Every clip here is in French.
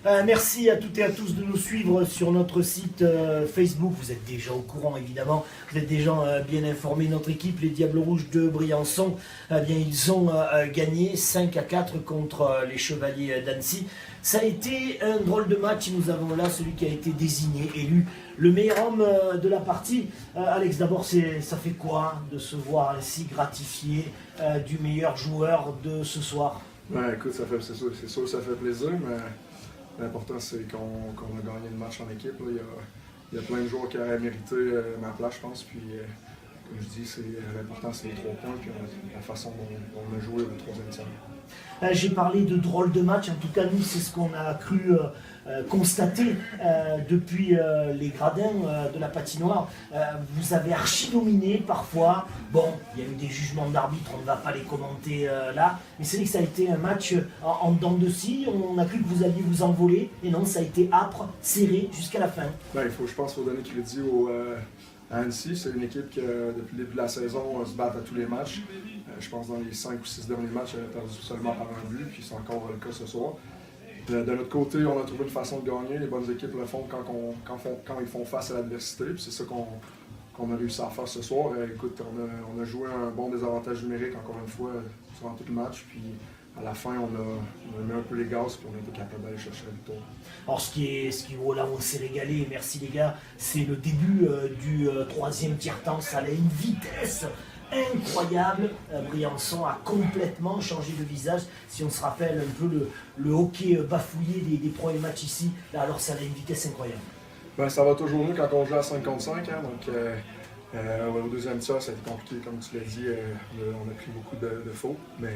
Merci à toutes et à tous de nous suivre sur notre site Facebook. Vous êtes déjà au courant, évidemment. Vous êtes déjà bien informés. Notre équipe, les Diables Rouges de Briançon, bien, ils ont gagné 5-4 contre les Chevaliers d'Annecy. Ça a été un drôle de match. Nous avons là celui qui a été désigné, élu le meilleur homme de la partie. Alex, d'abord, ça fait quoi de se voir ainsi gratifié du meilleur joueur de ce soir? Ouais, écoute, c'est sûr, ça fait plaisir, mais l'important c'est qu'on a gagné le match en équipe. Là. Il y a plein de joueurs qui auraient mérité ma place, je pense. Puis, comme je dis, l'important c'est les 3 points puis la façon dont on a joué le troisième tiers. J'ai parlé de drôle de match, en tout cas nous c'est ce qu'on a cru constater depuis les gradins de la patinoire. Vous avez archi-dominé parfois, bon il y a eu des jugements d'arbitre, on ne va pas les commenter là, mais c'est vrai que ça a été un match en dents de scie, on a cru que vous alliez vous envoler, et non, ça a été âpre, serré jusqu'à la fin. Ben, je pense qu'il faut donner crédit à Annecy. C'est une équipe qui, depuis le début de la saison, se bat à tous les matchs. Je pense que dans les 5 ou 6 derniers matchs, elle a perdu seulement par un but, puis c'est encore le cas ce soir. De notre côté, on a trouvé une façon de gagner. Les bonnes équipes le font quand ils font face à l'adversité, puis c'est ça qu'on a réussi à faire ce soir. Écoute, on a joué un bon désavantage numérique, encore une fois, durant tout le match, puis à la fin, on a mis un peu les gaz, puis on a été capable d'aller chercher la victoire. Alors ce qui là on s'est régalé, merci les gars, c'est le début du troisième tiers-temps, ça allait à une vitesse incroyable. Briançon a complètement changé de visage. Si on se rappelle un peu le hockey bafouillé des premiers matchs ici, là, alors ça allait à une vitesse incroyable. Ben, ça va toujours mieux quand on joue à 5 contre 5, hein, donc au deuxième tiers, ça a été compliqué, comme tu l'as dit, on a pris beaucoup de fautes, mais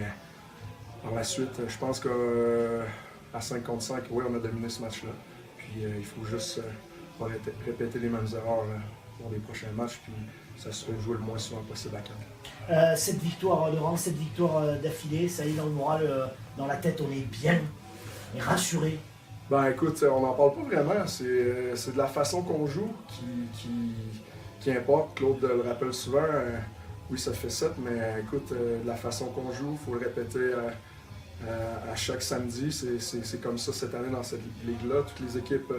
par la suite, je pense qu'à 5 contre 5, oui, on a dominé ce match-là. Puis il faut juste pas répéter les mêmes erreurs pour les prochains matchs, puis s'assurer de jouer le moins souvent possible à 4. Cette victoire, Laurent, cette victoire d'affilée, ça y est, dans le moral, dans la tête, on est bien, on est rassuré. Ben écoute, on n'en parle pas vraiment, c'est de la façon qu'on joue qui importe. Claude le rappelle souvent, oui ça fait 7, mais écoute, de la façon qu'on joue, il faut le répéter à chaque samedi. C'est comme ça cette année dans cette ligue-là. Toutes les équipes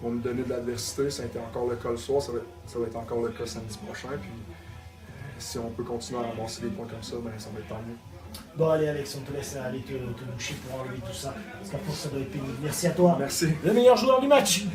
vont nous donner de l'adversité. Ça a été encore le cas le soir, ça va être encore le cas samedi prochain. Puis si on peut continuer à ramasser des points comme ça, ben, ça va être tant mieux. Bon allez Alex, on te laisse aller te doucher pour enlever tout ça, parce qu'à force ça doit être pénible. Merci à toi. Merci. Le meilleur joueur du match.